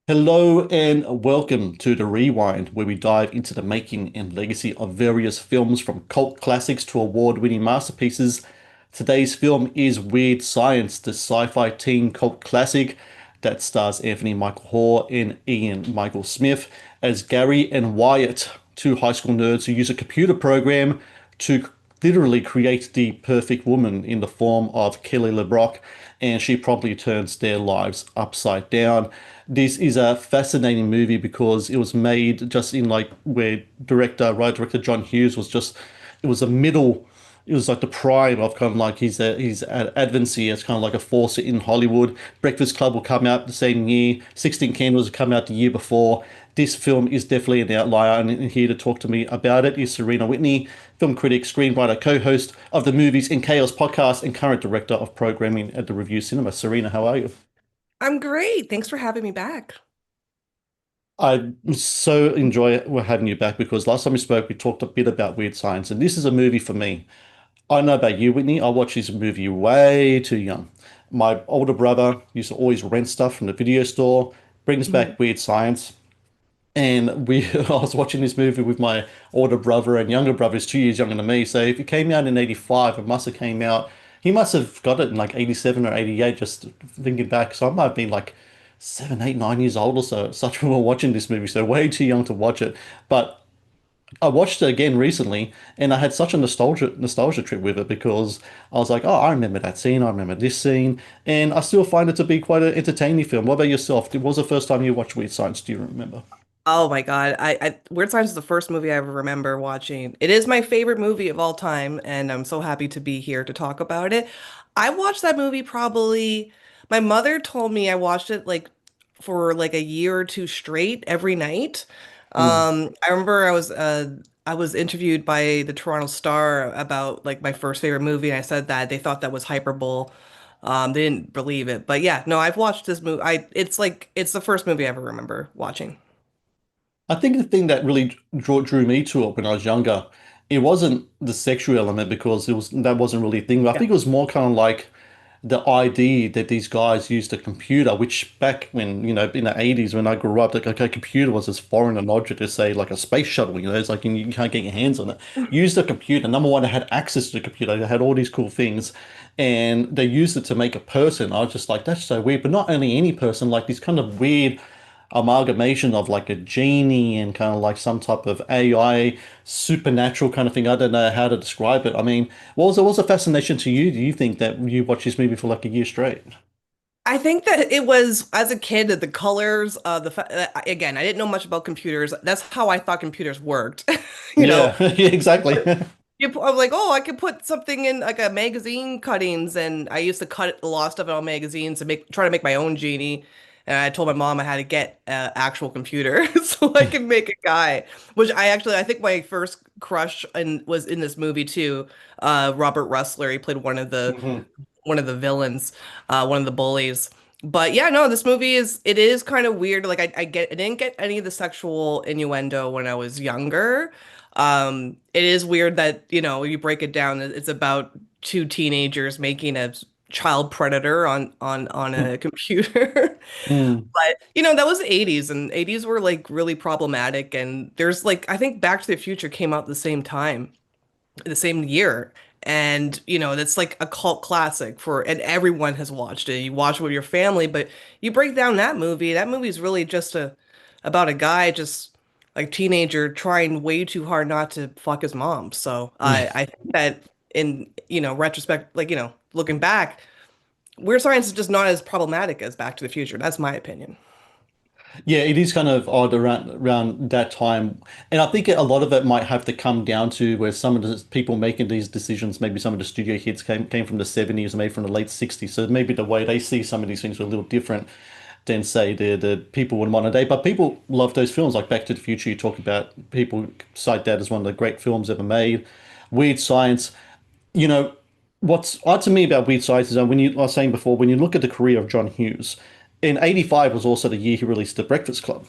Hello and welcome to The Rewind, where we dive into the making and legacy of various films from cult classics to award-winning masterpieces. Today's film is Weird Science, the sci-fi teen cult classic that stars Anthony Michael Hall and Ian Michael Smith as Gary and Wyatt, two high school nerds who use a computer program to literally create the perfect woman in the form of Kelly LeBrock, and she promptly turns their lives upside down. This is a fascinating movie because it was made just in like where writer director John Hughes was just, it was a middle, it was like the prime of kind of like his advancy as kind of like a force in Hollywood. Breakfast Club will come out the same year. 16 Candles will come out the year before. This film is definitely an outlier, and here to talk to me about it is Serena Whitney, film critic, screenwriter, co-host of the Movies in Chaos podcast, and current director of programming at the Revue Cinema. Serena, how are you? I'm great. Thanks for having me back. I so enjoy having you back because last time we spoke, we talked a bit about Weird Science, and this is a movie for me. I don't know about you, Whitney. I watched this movie way too young. My older brother used to always rent stuff from the video store, brings Mhm. back Weird Science, and I was watching this movie with my older brother and younger brother is 2 years younger than me. So if it came out in 85, it must have came out. He must have got it in like 87 or 88, just thinking back. So I might have been like 7, 8, 9 years old or so. Such when we were watching this movie, so way too young to watch it. But I watched it again recently, and I had such a nostalgia trip with it because I was like, oh, I remember that scene, I remember this scene, and I still find it to be quite an entertaining film. What about yourself? What was the first time you watched Weird Science? Do you remember? Oh my God. Weird Science is the first movie I ever remember watching. It is my favorite movie of all time, and I'm so happy to be here to talk about it. I watched that movie probably, my mother told me I watched it like for like a year or two straight every night. I remember I was interviewed by the Toronto Star about like my first favorite movie, and I said that they thought that was hyperbole. They didn't believe it. But yeah, no, I've watched this movie. It's like it's the first movie I ever remember watching. I think the thing that really drew me to it when I was younger, it wasn't the sexual element because that wasn't really a thing. I Yeah. think it was more kind of like the idea that these guys used a computer, which back when, in the 80s when I grew up, like a computer was as foreign an object as say like a space shuttle, it's like you can't get your hands on it. Used a computer. Number one, they had access to the computer. They had all these cool things and they used it to make a person. I was just like, that's so weird. But not only any person, like this kind of weird amalgamation of like a genie and kind of like some type of AI supernatural kind of thing. I don't know how to describe it. I mean, what was a fascination to you? Do you think that you watched this movie for like a year straight? I think that it was as a kid the colors, again, I didn't know much about computers. That's how I thought computers worked. You know, Yeah, yeah, exactly. I'm like, oh, I could put something in like a magazine cuttings, and I used to cut a lot of stuff out of magazines and try to make my own genie. And I told my mom I had to get an actual computer so I could make a guy. Which I think my first crush was in this movie too. Robert Russler. He played Mhm. one of the villains, one of the bullies. But yeah, no, this movie it is kind of weird. Like I didn't get any of the sexual innuendo when I was younger. It is weird that, you break it down, it's about two teenagers making a child predator on a computer. Mm. But, that was the 80s, and 80s were like really problematic, and there's like I think Back to the Future came out the same time, the same year. And, that's like a cult classic and everyone has watched it. You watch it with your family, but you break down that movie is really just about a guy just like teenager trying way too hard not to fuck his mom. So I think that in, retrospect, like, looking back, Weird Science is just not as problematic as Back to the Future. That's my opinion. Yeah, it is kind of odd around that time, and I think a lot of it might have to come down to where some of the people making these decisions, maybe some of the studio hits came from the 70s, or maybe from the late 60s. So maybe the way they see some of these things were a little different than say the people in modern day. But people love those films like Back to the Future. You talk about people cite that as one of the great films ever made. Weird Science. You know, what's odd to me about Weird Science is that when I was saying before, when you look at the career of John Hughes, in 85 was also the year he released The Breakfast Club.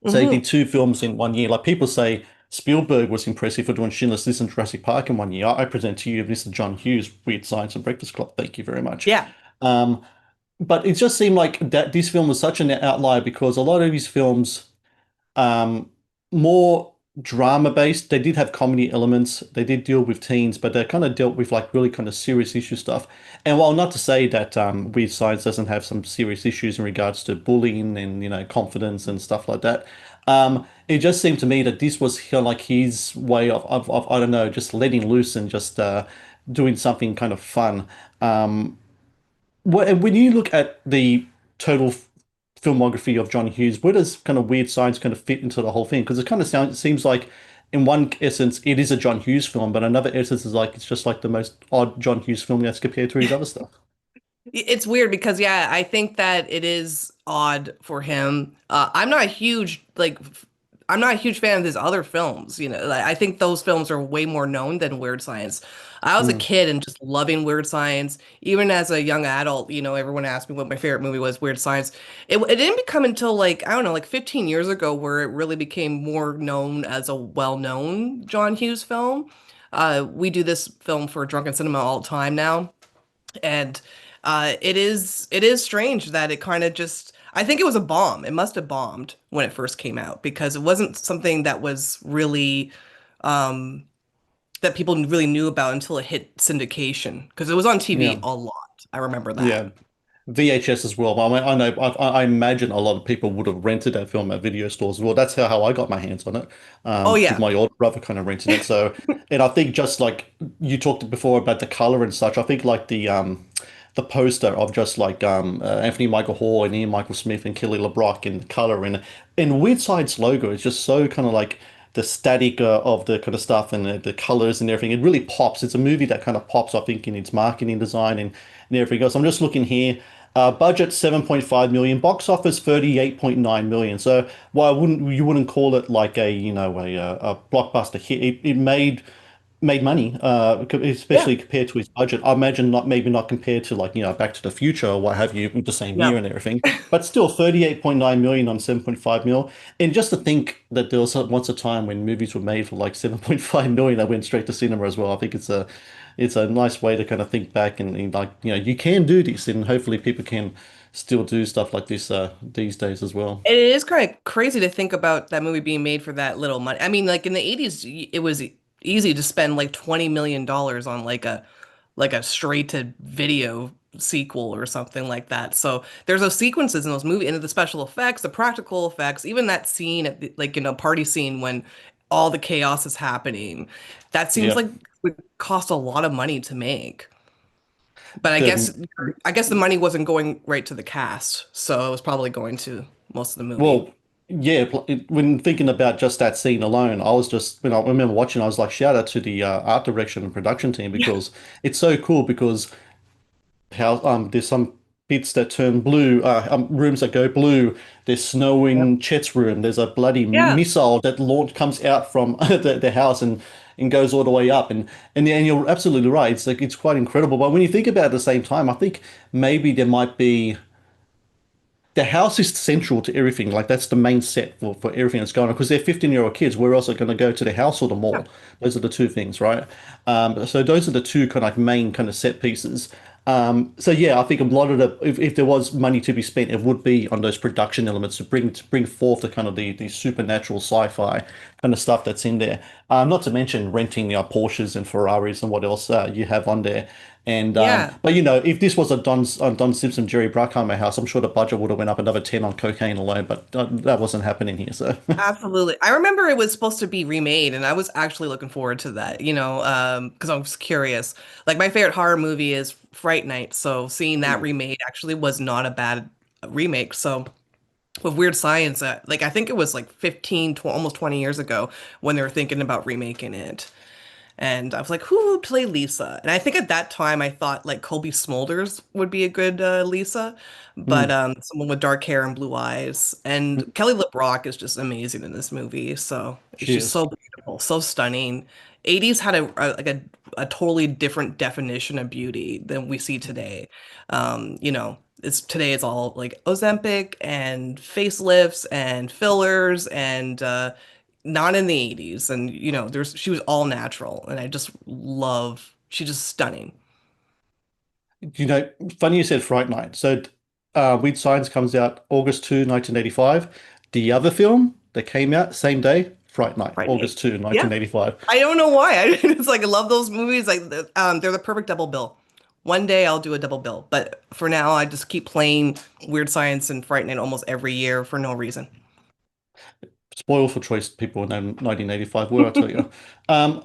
So he Hmm. did two films in one year. Like people say Spielberg was impressive for doing Schindler's List and Jurassic Park in one year. I present to you Mr. John Hughes, Weird Science and Breakfast Club. Thank you very much. Yeah. Um, but it just seemed like that this film was such an outlier because a lot of these films, um, more drama based. They did have comedy elements. They did deal with teens, but they kind of dealt with like really kind of serious issue stuff. And while not to say that Weird Science doesn't have some serious issues in regards to bullying and confidence and stuff like that, it just seemed to me that this was kind of like his way of I don't know, just letting loose and just doing something kind of fun. Um, when you look at the total filmography of John Hughes, where does kind of Weird Science kind of fit into the whole thing? Because it kind of sounds, it seems like in one essence it is a John Hughes film, but another essence is like it's just like the most odd John Hughes film that's compared to his other stuff. It's weird because yeah, I think that it is odd for him. I'm not a huge fan of his other films, you know. Like, I think those films are way more known than Weird Science. I was a Mm, kid and just loving Weird Science. Even as a young adult, you know, everyone asked me what my favorite movie was, Weird Science. It didn't become until like, I don't know, like 15 years ago where it really became more known as a well-known John Hughes film. We do this film for Drunken Cinema all the time now. And it is strange that it kind of just I think it was a bomb. It must have bombed when it first came out because it wasn't something that was really um that people really knew about until it hit syndication because it was on TV yeah, a lot. I remember that. yeah. VHS as well. But I know, I imagine a lot of people would have rented that film at video stores as well. That's how I got my hands on it, Oh with yeah. my older brother kind of renting it. So, and I think just like you talked before about the color and such, I think like the poster of just like Anthony Michael Hall and Ian Michael Smith and Kelly LeBrock and the color and Weird Side's logo is just so kind of like the static of the kind of stuff and the colors and everything. It really pops. It's a movie that kind of pops, I think, in its marketing design and everything else. I'm just looking here. Budget 7.5 million, box office 38.9 million. So while you wouldn't call it like a blockbuster hit, it made money, Yeah. especially compared to his budget. I imagine not maybe not compared to like Back to the Future or what have you with the same year No. and everything, but still 38.9 million on 7.5 mil. And just to think that there was once a time when movies were made for like 7.5 million that went straight to cinema as well. I think it's a nice way to kind of think back and like you can do this and hopefully people can still do stuff like this these days as well. It is kind of crazy to think about that movie being made for that little money. I mean, like in the 80s, it was easy to spend like $20 million on like a straight to video sequel or something like that. So there's those sequences in those movies and the special effects, the practical effects, even that scene at the, like in a party scene when all the chaos is happening. That seems Yeah. like it would cost a lot of money to make. But The I guess the money wasn't going right to the cast, so it was probably going to most of the movie. Well, yeah, when thinking about just that scene alone, I was just, when I remember watching, I was like, shout out to the art direction and production team Yeah. because it's so cool because how there's some bits that turn blue, rooms that go blue. There's snow Yep. in Chet's room. There's a bloody Yeah. missile that launch comes out from the house and goes all the way up. And you're absolutely right. It's like it's quite incredible. But when you think about it at the same time, I think maybe there might be the house is central to everything. Like that's the main set for everything that's going on. Because they're 15-year-old kids. Where else are going to go to the house or the Yeah. mall? Those are the two things, right? So those are the two kind of like main kind of set pieces. So yeah, I think a lot of if there was money to be spent, it would be on those production elements to bring forth the kind of the supernatural sci-fi kind of stuff that's in there. Not to mention renting Porsches and Ferraris and what else you have on there. And Yeah. but if this was a Don Simpson, Jerry Bruckheimer house, I'm sure the budget would have went up another 10 on cocaine alone. But that wasn't happening here. So Absolutely. I remember it was supposed to be remade, and I was actually looking forward to that, because I was curious. Like my favorite horror movie is Fright Night, so seeing that Mm. remade actually was not a bad remake. So with Weird Science, like I think it was like 15, almost 20 years ago when they were thinking about remaking it. And I was like, who would play Lisa? And I think at that time I thought like Colby Smulders would be a good Lisa, but Mm. someone with dark hair and blue eyes. And Kelly LeBrock is just amazing in this movie. So She she's is. so beautiful, so stunning. 80s had a totally different definition of beauty than we see today. It's all like Ozempic and facelifts and fillers and not in the 80s. And there's she was all natural and I just love she's just stunning. Funny you said Fright Night. So Weird Science comes out August 2, 1985. The other film that came out same day, Fright Night, Frightening. August 2, Yeah. 1985. I don't know why. It's like I love those movies. Like they're the perfect double bill. One day I'll do a double bill, but for now I just keep playing Weird Science and Frightening almost every year for no reason. Spoil for choice people in 1985, where I tell you.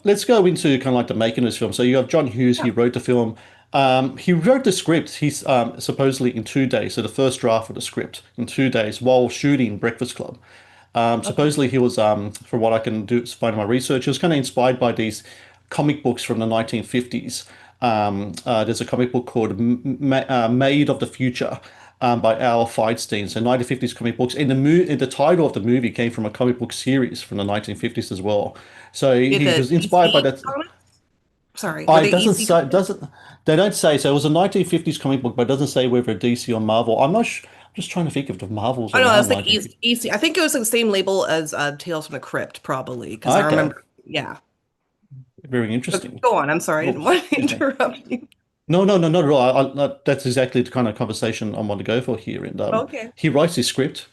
Let's go into kind of like the making of this film. So you have John Hughes, he Yeah. wrote the film. He wrote the script, he's supposedly in 2 days. So the first draft of the script in 2 days while shooting Breakfast Club. Okay. Supposedly he was, from what I can do find in my research, he was kind of inspired by these comic books from the 1950s. There's a comic book called Made of the Future by Al Feinstein. So 1950s comic books. The title of the movie came from a comic book series from the 1950s as well. So Did he the was inspired by DC that. comics? Sorry, were I they doesn't EC say comics? doesn't they don't say so. It was a 1950s comic book, but it doesn't say whether DC or Marvel. I'm just trying to think if the Marvels Oh no, around that's like East 1950. EC. I think it was the same label as Tales from the Crypt, probably, because I Okay, remember. Yeah. very But interesting. go on. I'm sorry. I didn't Oops, want to excuse me. interrupt you. No, no, no, not at all. That's exactly the kind of conversation I want to go for here. And Okay. he writes his script,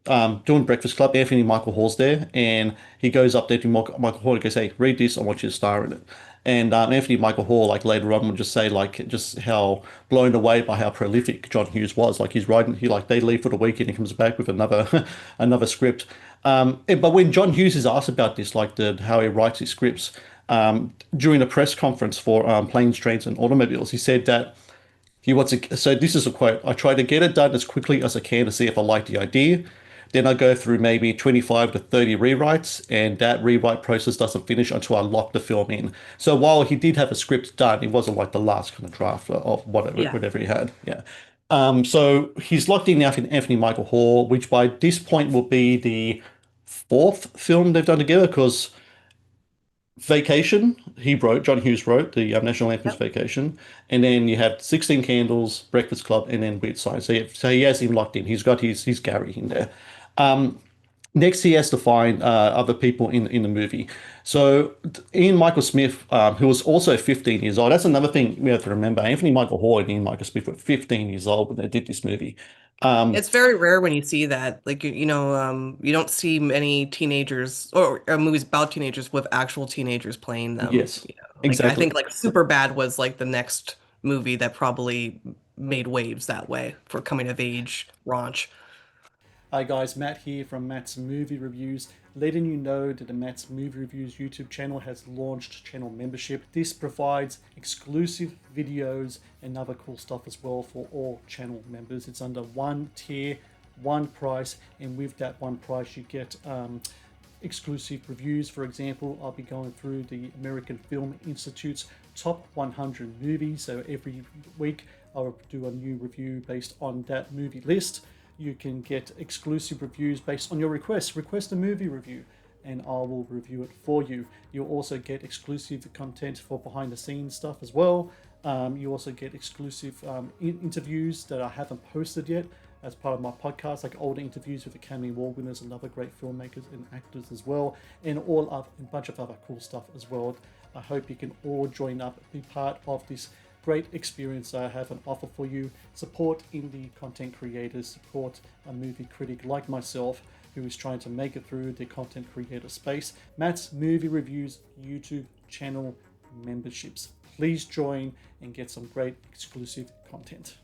doing Breakfast Club. Anthony Michael Hall's there, and he goes up there to Michael Hall and goes, "Hey, read this. I want you to star in it." And Anthony Michael Hall, like later on, would just say like just how blown away by how prolific John Hughes was. Like he's writing, they leave for the weekend, he comes back with another another script. But when John Hughes is asked about this, like the how he writes his scripts, during a press conference for Planes, Trains, and Automobiles, he said that he wants to, so this is a quote. I try to get it done as quickly as I can to see if I like the idea. Then I go through maybe 25 to 30 rewrites, and that rewrite process doesn't finish until I lock the film in. So while he did have a script done, it wasn't like the last kind of draft of Yeah. whatever he had. Yeah. So he's locked in Anthony Michael Hall, which by this point will be the fourth film they've done together because Vacation, John Hughes wrote the National Lampoon's Yep. Vacation, and then you have 16 Candles, Breakfast Club, and then Weird Science. So he has him locked in. He's got his Gary in there. Next, he has to find other people in the movie. So Ian Michael Smith, who was also 15 years old, that's another thing we have to remember. Anthony Michael Hall and Ian Michael Smith were 15 years old when they did this movie. Um, It's very rare when you see that. Like you don't see many teenagers or movies about teenagers with actual teenagers playing them. yes, Like I think exactly. like Superbad was like the next movie that probably made waves that way for coming of age raunch. Hi guys, Matt here from Matt's Movie Reviews, letting you know that the Matt's Movie Reviews YouTube channel has launched channel membership. This provides exclusive videos and other cool stuff as well for all channel members. It's under one tier, one price, and with that one price you get exclusive reviews. For example, I'll be going through the American Film Institute's top 100 movies. So every week I'll do a new review based on that movie list. You can get exclusive reviews based on your requests. Request a movie review and I will review it for you. You'll also get exclusive content for behind the scenes stuff as well. You also get exclusive interviews that I haven't posted yet as part of my podcast, like older interviews with Academy Award winners and other great filmmakers and actors as well, and a bunch of other cool stuff as well. I hope you can all join up, be part of this great experience I have an offer for you. Support indie content creators, support a movie critic like myself who is trying to make it through the content creator space. Matt's Movie Reviews YouTube channel memberships. Please join and get some great exclusive content.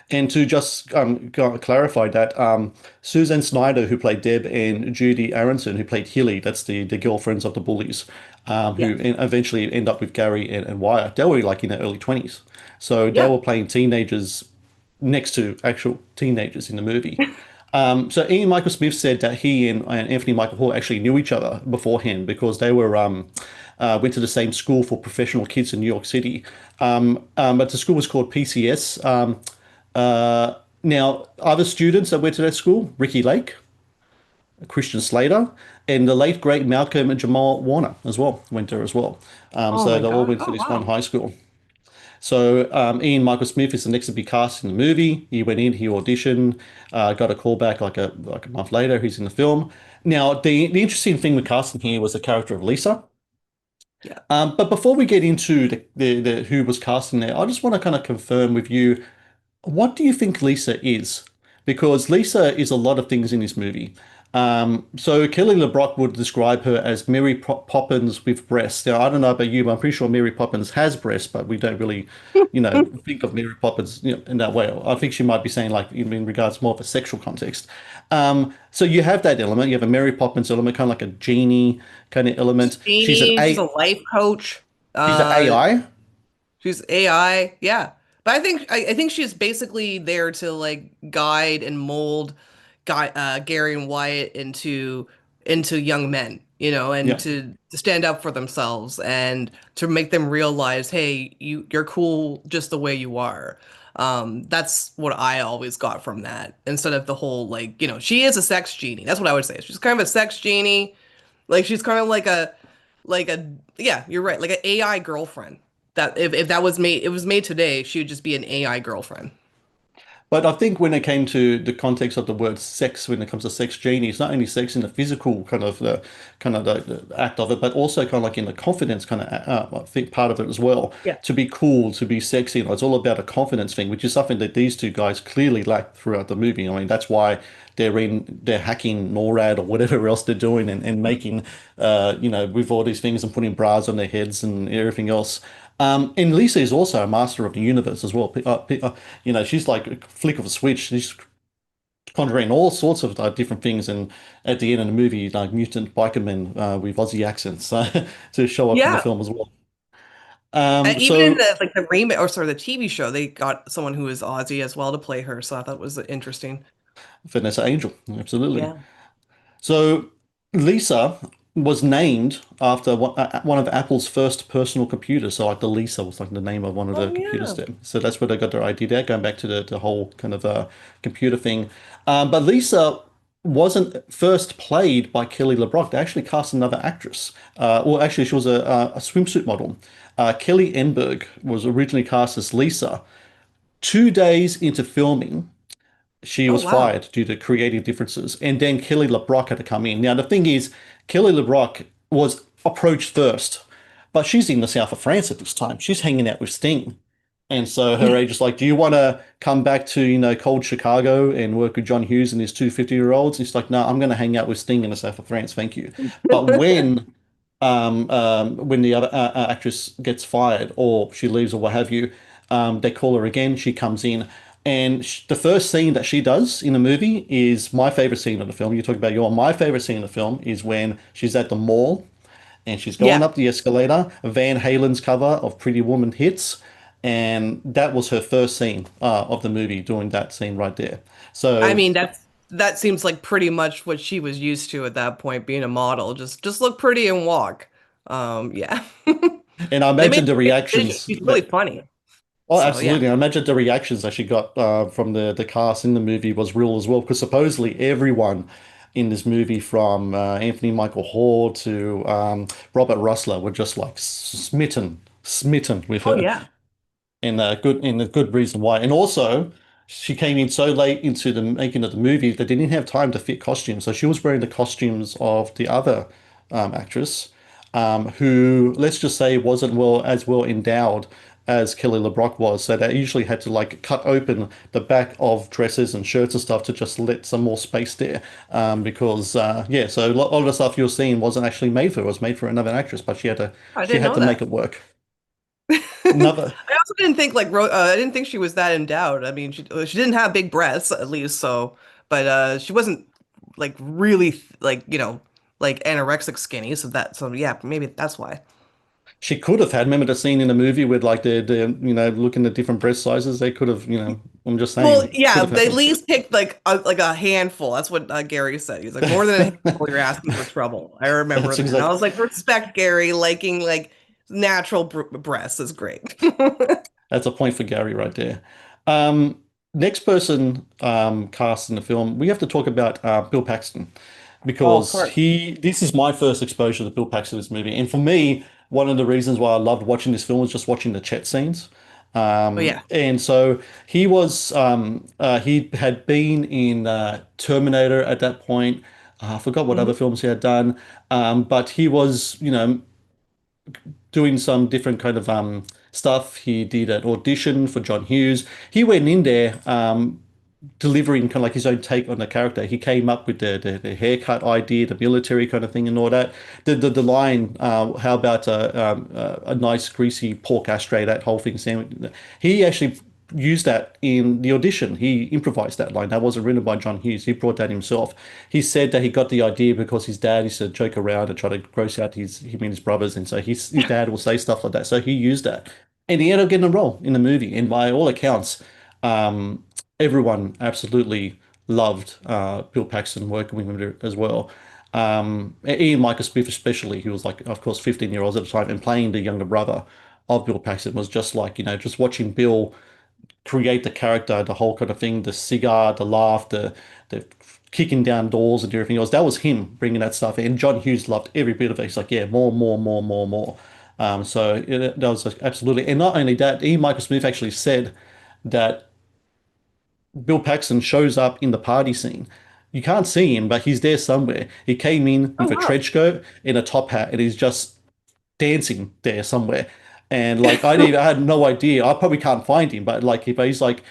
And to just clarify that, Susan Snyder, who played Deb, and Judy Aronson, who played Hilly, that's the girlfriends of the bullies, who Yes. eventually end up with Gary and Wyatt. They were like in their early 20s. So they Yeah. were playing teenagers next to actual teenagers in the movie. So Ian Michael Smith said that he and Anthony Michael Hall actually knew each other beforehand because they were went to the same school for professional kids in New York City. But the school was called PCS. Now, other students that went to that school, Ricky Lake, Christian Slater, and the late great Malcolm and Jamal Warner as well went there as well. Oh So my they all God. went to Oh this one wow. high school. So Ian Michael Smith is the next to be cast in the movie. He went in, he auditioned, got a call back like a month later. He's in the film. Now, the interesting thing with casting here was the character of Lisa. Yeah. But before we get into the who was casting there, I just want to kind of confirm with you. What do you think Lisa is? Because Lisa is a lot of things in this movie. So Kelly LeBrock would describe her as Poppins with breasts. Now, I don't know about you, but I'm pretty sure Mary Poppins has breasts, but we don't really, think of Mary Poppins, in that way. I think she might be saying like in regards more of a sexual context. So you have that element. You have a Mary Poppins element, kind of like a genie kind of element. Genie, she's a life coach. She's an Uh, AI. she's AI, yeah. But I think she's basically there to like guide and mold Gary and Wyatt into young men, and Yeah. to stand up for themselves and to make them realize, hey, you're cool just the way you are. That's what I always got from that. Instead of the whole like, she is a sex genie. That's what I would say. She's kind of a sex genie. Like she's kind of like a yeah, you're right, like an AI girlfriend. That if that was made, it was made today, she would just be an AI girlfriend. But I think when it came to the context of the word sex, when it comes to sex genie, it's not only sex in the physical kind of the act of it, but also kind of like in the confidence kind of I think part of it as well. Yeah. To be cool, to be sexy, it's all about a confidence thing, which is something that these two guys clearly lack throughout the movie. I mean, that's why they're hacking NORAD or whatever else they're doing and making with all these things and putting bras on their heads and everything else. And Lisa is also a master of the universe as well. She's like a flick of a switch. She's conjuring all sorts of different things, and at the end of the movie, like mutant biker men with Aussie accents to show up in the Yeah. film as well. Even in So the remake, or sorry, the TV show, they got someone who is Aussie as well to play her. So I thought it was interesting. Vanessa Angel, absolutely. Yeah. So Lisa was named after one of Apple's first personal computers. So like the Lisa was like the name of one of the Oh computers yeah. there. So that's where they got their idea there, going back to the whole kind of computer thing. But Lisa wasn't first played by Kelly LeBrock. They actually cast another actress. Well, actually, she was a swimsuit model. Kelly Enberg was originally cast as Lisa. 2 days into filming, she Oh was wow. fired due to creative differences. And then Kelly LeBrock had to come in. Now, the thing is, Kelly LeBrock was approached first, but she's in the south of France at this time. She's hanging out with Sting. And so her agent's like, do you want to come back to, cold Chicago and work with John Hughes and his two 50-year-olds? He's like, no, I'm going to hang out with Sting in the south of France. Thank you. But when the other actress gets fired or she leaves or what have you, they call her again. She comes in, and sh the first scene that she does in the movie is my favorite scene of the film. You talk about my favorite scene of the film is when she's at the mall and she's going Yeah. up the escalator. Van Halen's cover of Pretty Woman hits, and that was her first scene of the movie, doing that scene right there. I So, mean, that seems like pretty much what she was used to at that point, being a model. Just look pretty and walk. Yeah. and I They made imagine the reactions she's really that funny. Oh, So yeah. absolutely. I imagine the reactions that she got from the cast in the movie was real as well, because supposedly everyone in this movie, from Anthony Michael Hall to Robert Russler, were just like smitten with Oh her, yeah. and a good reason why. And also, she came in so late into the making of the movie that they didn't have time to fit costumes, so she was wearing the costumes of the other actress, who, let's just say, wasn't well endowed as Kelly LeBrock was. So they usually had to like cut open the back of dresses and shirts and stuff to just let some more space there. Because yeah, so a lot of the stuff you're seeing wasn't actually made for her. It was made for another actress, but I she didn't had know to make that. it work. Another I also didn't think like I didn't think she was that endowed. I mean, she didn't have big breasts at least, so but she wasn't like really like, like anorexic skinny, so yeah, maybe that's why. She could have had. Remember the scene in the movie with like the looking at different breast sizes? They could have, I'm just Well, saying, could yeah, have they at happened. least picked like a handful. That's what Gary said. He's like, more than a handful, you're asking for trouble. I remember That's that. And I exact. was like, respect Gary, liking like natural breasts is great. That's a point for Gary right there. Um, Next person cast in the film, we have to talk about Bill Paxton, Oh, of because course. this is my first exposure to Bill Paxton in this movie. And for me, one of the reasons why I loved watching this film was just watching the Chet scenes. Oh yeah. And so he had been in Terminator at that point. I forgot what other Hmm. films he had done. But he was, doing some different kind of stuff. He did an audition for John Hughes. He went in there delivering kind of like his own take on the character. He came up with the haircut idea, the military kind of thing, and all that. The line, how about a nice greasy pork ashtray? That whole thing. He actually used that in the audition. He improvised that line. That wasn't written by John Hughes. He brought that himself. He said that he got the idea because his dad used to joke around and try to gross out him and his brothers, and so his dad will say stuff like that. So he used that, and he ended up getting a role in the movie. And by all accounts, um, everyone absolutely loved Bill Paxton working with him as well. Ian Michael Smith especially, he was like, of course, 15 year olds at the time, and playing the younger brother of Bill Paxton was just like, just watching Bill create the character, the whole kind of thing, the cigar, the laugh, the kicking down doors and everything else. That was him bringing that stuff in. John Hughes loved every bit of it. He's like, yeah, more, more, more, more, more. That was absolutely, and not only that, Ian Michael Smith actually said that Bill Paxton shows up in the party scene. You can't see him, but he's there somewhere. He came in Oh with a wow. trench coat and a top hat, and he's just dancing there somewhere. And like I had no idea. I probably can't find him, but like if he's like,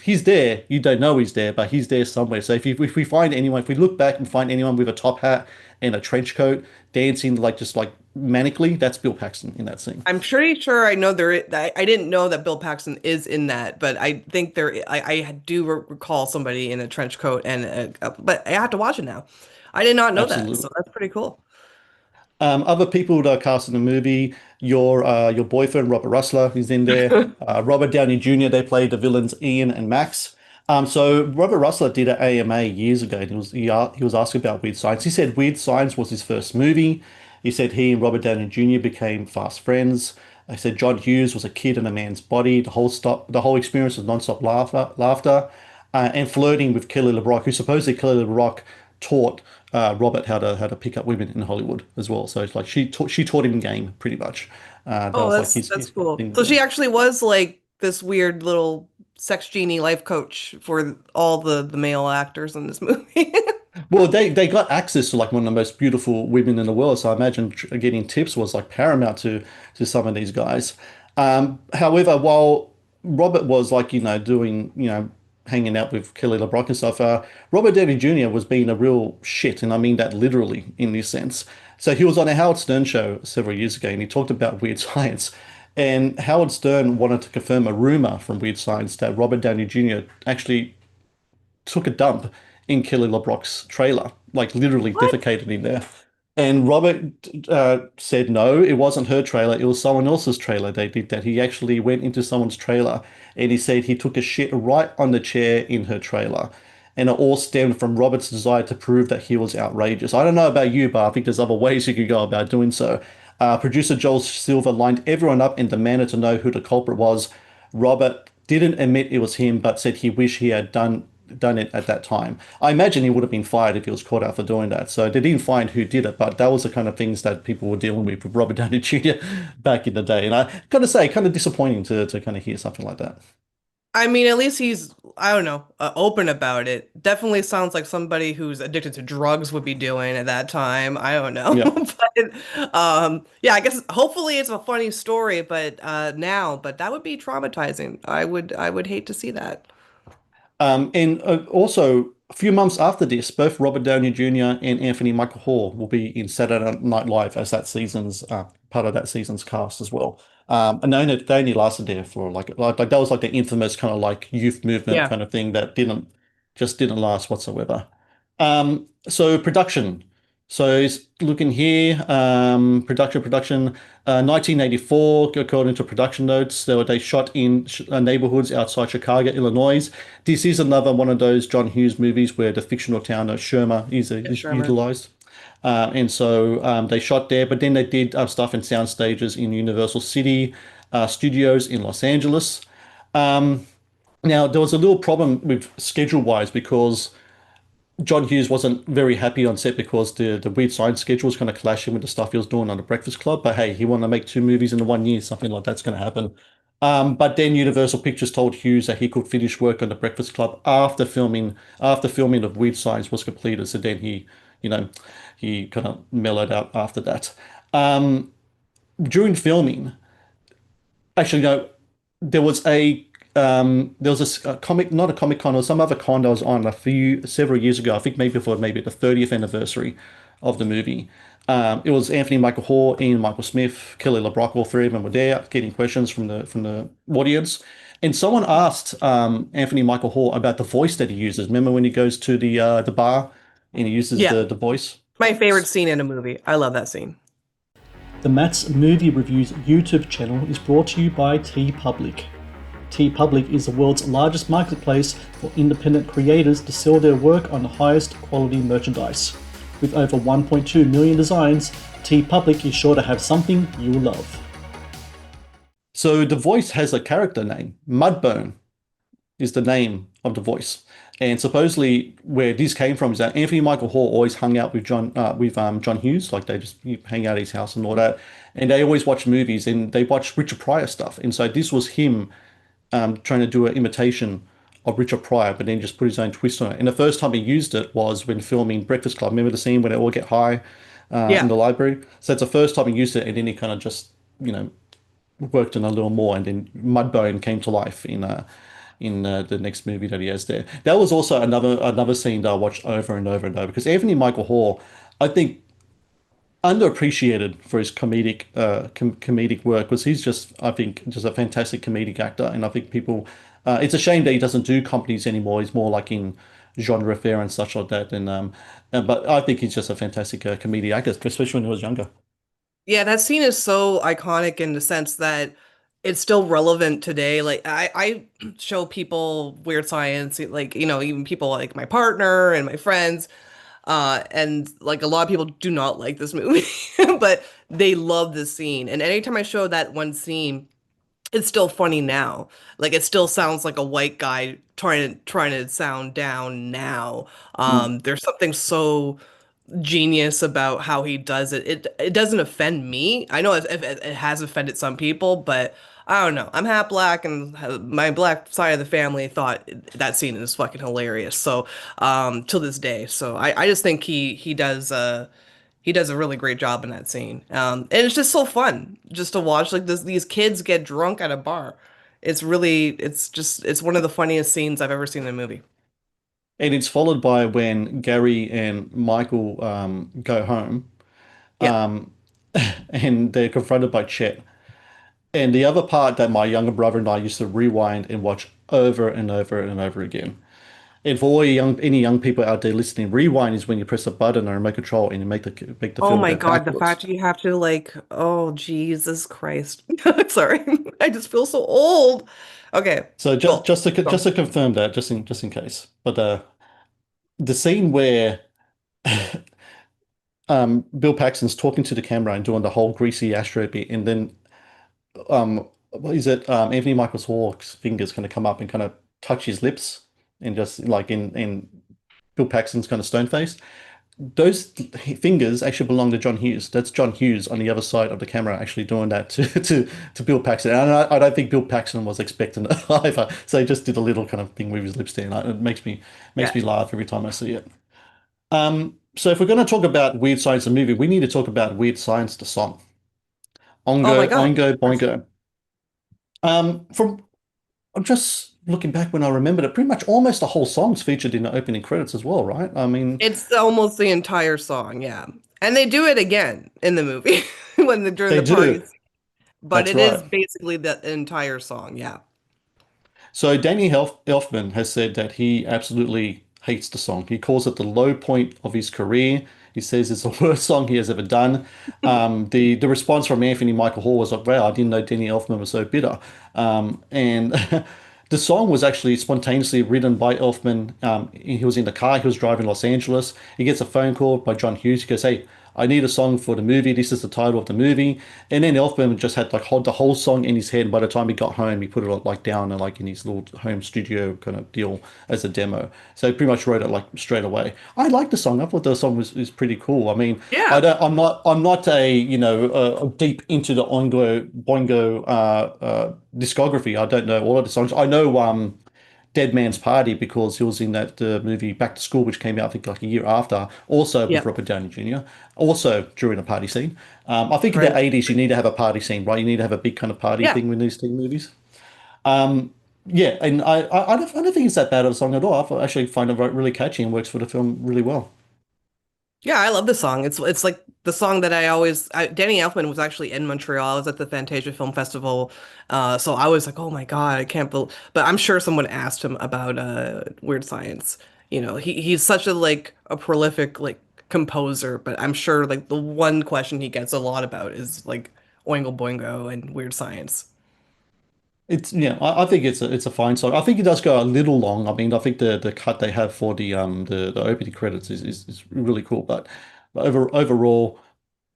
he's there. You don't know he's there, but he's there somewhere. So if we find anyone, if we look back and find anyone with a top hat and a trench coat dancing like just like manically, that's Bill Paxton in that scene. I'm pretty sure I know I didn't know that Bill Paxton is in that, but I think I do recall somebody in a trench coat but I have to watch it now. I did not know that, so Absolutely. that's pretty cool. Other people that are cast in the movie, your boyfriend Robert Russler is in there. Robert Downey Jr. They played the villains Ian and Max. So Robert Russler did an AMA years ago, and he was asked about Weird Science. He said Weird Science was his first movie. He said he and Robert Downey Jr. became fast friends. He said John Hughes was a kid in a man's body. The whole experience was nonstop laughter, and flirting with Kelly LeBrock, who supposedly Kelly LeBrock taught Robert how to pick up women in Hollywood as well. So it's like she taught him game pretty much. That Oh, was like that's his cool. thing with So she them. actually was like this weird little sex genie life coach for all the male actors in this movie. Well, they got access to like one of the most beautiful women in the world, so I imagine getting tips was like paramount to some of these guys. However, while Robert was like doing hanging out with Kelly LeBrock and stuff, Robert Downey Jr. was being a real shit, and I mean that literally in this sense. So he was on a Howard Stern show several years ago, and he talked about Weird Science. And Howard Stern wanted to confirm a rumor from Weird Science that Robert Downey Jr. actually took a dump in Kelly LeBrock's trailer, like literally What? defecated in there. And Robert said no, it wasn't her trailer, it was someone else's trailer. They did that. He actually went into someone's trailer and he said he took a shit right on the chair in her trailer. And it all stemmed from Robert's desire to prove that he was outrageous. I don't know about you, but I think there's other ways you could go about doing so. Producer Joel Silver lined everyone up and demanded to know who the culprit was. Robert didn't admit it was him, but said he wished he had done it at that time. I imagine he would have been fired if he was caught out for doing that. So they didn't find who did it, but that was the kind of things that people were dealing with Robert Downey Jr. back in the day. And I gotta say, kind of disappointing to kind of hear something like that. I mean, at least he's, I don't know, open about it. Definitely sounds like somebody who's addicted to drugs would be doing at that time. I don't know. Yeah. But yeah, I guess hopefully it's a funny story, but but that would be traumatizing. I would hate to see that. And also, a few months after this, both Robert Downey Jr. and Anthony Michael Hall will be in Saturday Night Live as that season's part of that season's cast as well. And they only lasted there for like that was like the infamous kind of like youth movement Yeah. kind of thing that didn't last whatsoever. So production. So looking here, production, 1984, according to production notes, they shot in neighborhoods outside Chicago, Illinois. This is another one of those John Hughes movies where the fictional town of Shermer Yeah, is Shermer. utilized. And so they shot there, but then they did stuff in sound stages in Universal City Studios in Los Angeles. Um, Now, there was a little problem with schedule-wise because John Hughes wasn't very happy on set because the Weird Science schedule was kind of clashing with the stuff he was doing on the Breakfast Club. But hey, he wanted to make two movies in 1 year, something like that's going to happen. But then Universal Pictures told Hughes that he could finish work on the Breakfast Club after filming of Weird Science was completed. So then you know, he kind of mellowed out after that. Um, During filming, Actually, no, there was a comic, not a Comic Con or some other con I was on several years ago. I think maybe for maybe the 30th anniversary of the movie. It was Anthony Michael Hall, Ian Michael Smith, Kelly LeBrock, all three of them were there getting questions from the audience. And someone asked Anthony Michael Hall about the voice that he uses. Remember when he goes to the bar and he uses Yeah, the voice? my favorite scene in a movie. I love that scene. The Matt's Movie Reviews YouTube channel is brought to you by TeePublic. TeePublic is the world's largest marketplace for independent creators to sell their work on the highest quality merchandise. With over 1.2 million designs, TeePublic is sure to have something you will love. So the voice has a character name. Mudbone is the name of the voice. And supposedly where this came from is that Anthony Michael Hall always hung out with John Hughes, like they just hang out at his house and all that. And they always watch movies and they watch Richard Pryor stuff. And so this was him trying to do an imitation of Richard Pryor, but then just put his own twist on it. And the first time he used it was when filming Breakfast Club. Remember the scene where they all get high in Yeah. the library? So it's the first time he used it, and then he kind of just, worked on a little more, and then Mudbone came to life in the next movie that he has there. That was also another scene that I watched over and over and over because Anthony Michael Hall, I think, underappreciated for his comedic work because he's just I think just a fantastic comedic actor, and I think people it's a shame that he doesn't do comedies anymore. He's more like in genre fare and such like that, and but I think he's just a fantastic comedic actor, especially when he was younger. Yeah, that scene is so iconic in the sense that it's still relevant today. Like I show people Weird Science, like, even people like my partner and my friends, and like a lot of people do not like this movie, but they love this scene. And anytime I show that one scene, it's still funny now. Like it still sounds like a white guy trying to sound down now. Mm. There's something so genius about how he does it. It doesn't offend me. I know if it has offended some people, but I don't know. I'm half black, and my black side of the family thought that scene is fucking hilarious. So, till this day. So I just think he does a really great job in that scene. And it's just so fun just to watch like these kids get drunk at a bar. It's one of the funniest scenes I've ever seen in a movie. And it's followed by when Gary and Michael go home, Yeah. um, and they're confronted by Chet. And the other part that my younger brother and I used to rewind and watch over and over and over again. And for all any young people out there listening, rewind is when you press a button on a remote control and you make the Oh film my go God, the backwards. fact that you have to like, oh Jesus Christ. Sorry. I just feel so old. Okay, So just cool. just to Go. just to confirm that, just in case. But the scene where Bill Paxton's talking to the camera and doing the whole greasy astro bit, and then what is it? Anthony Michael Hall's fingers kind of come up and kind of touch his lips, and just like in Bill Paxton's kind of stone face. Those fingers actually belong to John Hughes. That's John Hughes on the other side of the camera actually doing that to Bill Paxton. And I don't think Bill Paxton was expecting it either. So he just did a little kind of thing with his lips there. And it makes Yeah. me laugh every time I see it. So if we're going to talk about Weird Science the movie, we need to talk about Weird Science the song. Oh my Ongo, God. Oingo, Of course. Boingo. From I'm just looking back when I remembered it, pretty much almost the whole song's featured in the opening credits as well, right? I mean, It's almost the entire song, yeah. And they do it again in the movie during they the do. parties. But That's it is right. basically the entire song, yeah. So Danny Elfman has said that he absolutely hates the song. He calls it the low point of his career. He says it's the worst song he has ever done. The response from Anthony Michael Hall was like, "Wow, I didn't know Danny Elfman was so bitter." And the song was actually spontaneously written by Elfman. He was in the car. He was driving Los Angeles. He gets a phone call by John Hughes. He goes, "Hey, I need a song for the movie. This is the title of the movie." And then Elfman just had like hold the whole song in his head. By the time he got home, he put it like down and like in his little home studio kind of deal as a demo. So he pretty much wrote it like straight away. I like the song. I thought the song was pretty cool. I mean, I Yeah. don't. I'm not a deep into the Oingo Boingo discography. I don't know all of the songs. I know Dead Man's Party because he was in that movie Back to School, which came out, I think, like a year after, also with Yeah, Robert Downey Jr., also during a party scene. I think in the right. 80s, you need to have a party scene, right? You need to have a big kind of party Yeah. thing with these teen movies. Yeah, and I don't think it's that bad of a song at all. I actually find it really catchy and works for the film really well. Yeah, I love the song. It's like the song that Danny Elfman was actually in Montreal. I was at the Fantasia Film Festival. So I was like, "Oh my God, I can't believe." But I'm sure someone asked him about Weird Science. He's such a like a prolific like composer, but I'm sure like the one question he gets a lot about is like Oingo Boingo and Weird Science. It's yeah, I think it's a fine song. I think it does go a little long. I mean, I think the cut they have for the opening credits is really cool. But overall,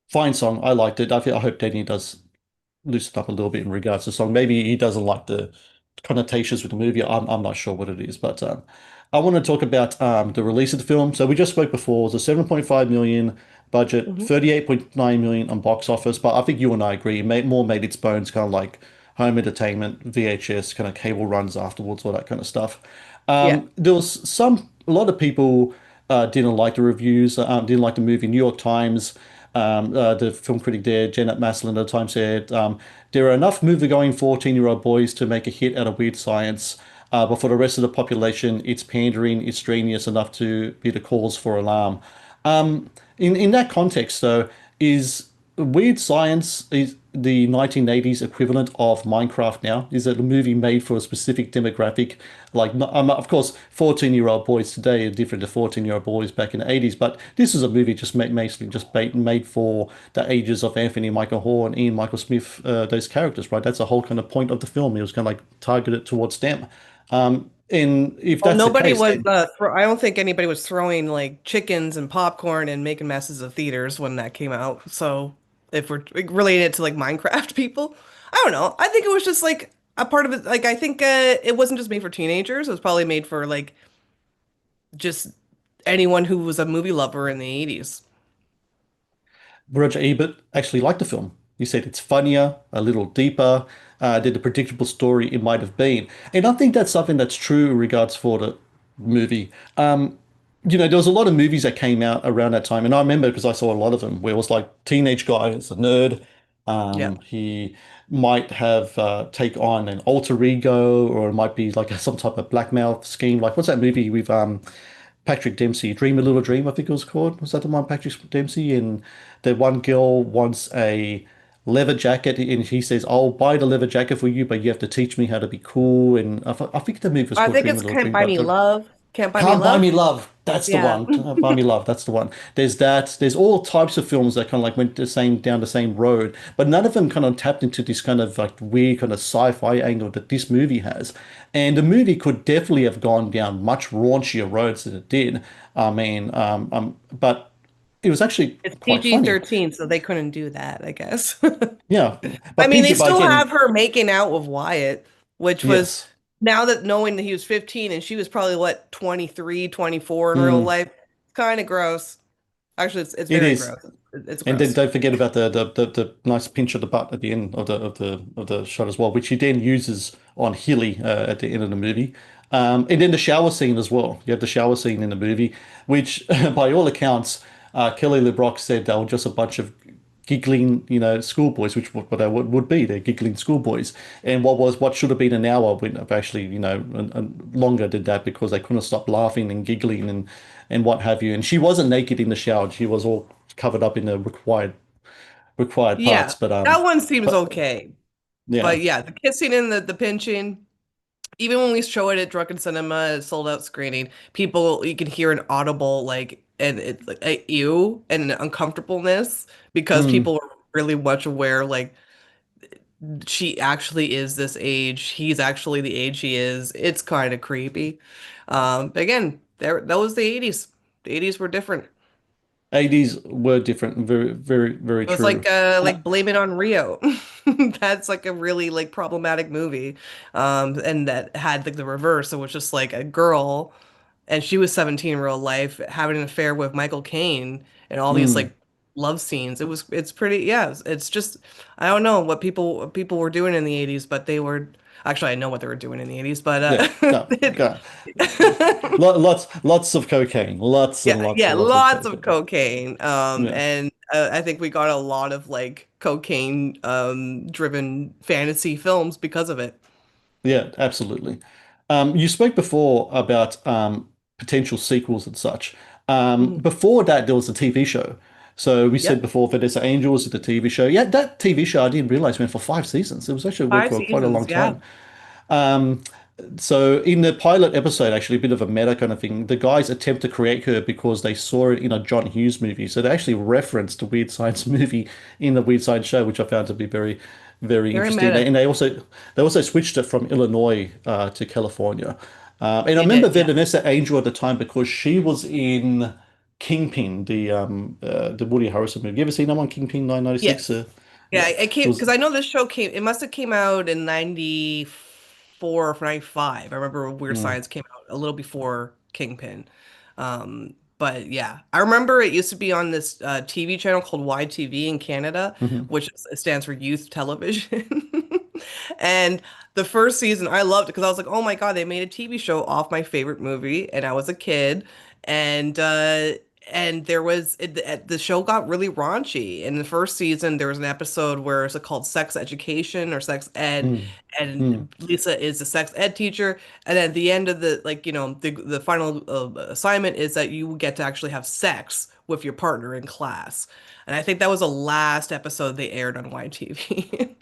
fine song. I liked it. I hope Danny does loosen up a little bit in regards to the song. Maybe he doesn't like the connotations with the movie. I'm not sure what it is, but I want to talk about the release of the film. So we just spoke before, it was a 7.5 million budget, Mhm. 38.9 million on box office. But I think you and I agree, made its bones kind of like home entertainment, VHS, kind of cable runs afterwards, all that kind of stuff. Yeah. There was a lot of people didn't like the reviews, didn't like the movie. New York Times, the film critic there, Janet Maslin at the time said, there are enough movie-going 14-year-old boys to make a hit out of Weird Science, but for the rest of the population, it's pandering, it's strenuous enough to be the cause for alarm. In that context, though, is Weird Science is the 1980s equivalent of Minecraft now? Is it a movie made for a specific demographic? Like, of course, 14-year-old boys today are different to 14-year-old boys back in the 80s, but this is a movie just made for the ages of Anthony Michael Hall and Ian Michael Smith, those characters, right? That's the whole kind of point of the film. It was kind of like targeted towards them. And if Well, that's the nobody case, was then I don't think anybody was throwing like chickens and popcorn and making messes of theaters when that came out. So if we're like, relating it to like Minecraft people, I don't know. I think it was just like a part of it. Like I think it wasn't just made for teenagers. It was probably made for like just anyone who was a movie lover in the 80s. Roger Ebert actually liked the film. He said it's funnier, a little deeper than the predictable story it might have been. And I think that's something that's true in regards for the movie. There was a lot of movies that came out around that time, and I remember because I saw a lot of them where it was like teenage guy is a nerd. Yeah. He might have take on an alter ego, or it might be like some type of blackmail scheme. Like what's that movie with Patrick Dempsey, Dream a Little Dream, I think it was called. Was that the one, Patrick Dempsey? And the one girl wants a leather jacket, and he says, "I'll buy the leather jacket for you, but you have to teach me how to be cool." And I think the movie was I called think Dream a it's Little Can't Dream, Buy but Me Love. Can't Buy Me Can't Buy Love. Me Love. That's the Yeah. one. Buy Me Love. That's the one. There's that. There's all types of films that kind of like went down the same road, but none of them kind of tapped into this kind of like weird kind of sci-fi angle that this movie has. And the movie could definitely have gone down much raunchier roads than it did. I mean, but it was actually It's quite funny. PG-13, so they couldn't do that, I guess. Yeah, I but mean, they PG, but still again, have her making out with Wyatt, which was yes. now that knowing that he was 15 and she was probably what, 23, 24 in real Mm, life, kind of gross. Actually, it's it very is. gross. It's And then gross. don't forget about the nice pinch of the butt at the end of the shot as well, which he then uses on Hilly at the end of the movie. And then the shower scene as well. You have the shower scene in the movie, which by all accounts, Kelly LeBrock said they were just a bunch of giggling, schoolboys, which what they would be. They're giggling schoolboys. And what should have been an hour went up actually, and longer did that because they couldn't stop laughing and giggling and what have you. And she wasn't naked in the shower. She was all covered up in the required parts. Yeah, that one seems But okay. yeah. But yeah, the kissing and the pinching, even when we show it at Drunken Cinema, sold out screening, people you can hear an audible like and it's like a ew and an uncomfortableness because Mm. people were really much aware like she actually is this age. He's actually the age he is. It's kind of creepy. But again, that was the 80s. The 80s were different. 80s were different. Very, very, very It was true. Uh, like Blame It on Rio. That's like a really like problematic movie. And that had like the reverse. It was just like a girl and she was 17 in real life having an affair with Michael Caine and all these mm. like love scenes. It's pretty yeah, it's just I don't know what people were doing in the 80s, but they were Actually, I know what they were doing in the 80s, but Yeah, go, go. Lots of cocaine, lots and yeah, lots yeah, and lots of lots of cocaine. cocaine. Yeah, And I think we got a lot of like cocaine driven fantasy films because of it. yeah, absolutely. You spoke before about potential sequels and such. Mhm. Before that, there was a TV show. So we said Yep, before Vanessa Angels, the TV show. Yeah, that TV show I didn't realize went for 5 seasons. It was actually went five for quite a long seasons. Yeah, time. Um, so in the pilot episode, actually a bit of a meta kind of thing, the guys attempt to create her because they saw it in a John Hughes movie. So they actually referenced a Weird Science movie in the Weird Science show, which I found to be very, very very interesting. meta. And they also switched it from Illinois to California. And I They remember did. Yeah, Vanessa Angel at the time because she was in Kingpin, the Woody Harrelson movie. You ever seen that one, Kingpin 996? yes. Yeah, Yeah, it it came was. because I know this show came. It must have came out in '94 or '95. I remember Weird Mm, Science came out a little before Kingpin. But yeah, I remember it used to be on this TV channel called YTV in Canada, mhm. which stands for Youth Television. And the first season, I loved it because I was like, "Oh my God, they made a TV show off my favorite movie," and I was a kid, and there was the show got really raunchy. In the first season, there was an episode where it's called Sex Education or Sex Ed, Mm, mm. and Lisa is a sex ed teacher. And at the end of the the final assignment is that you get to actually have sex with your partner in class. And I think that was the last episode they aired on YTV.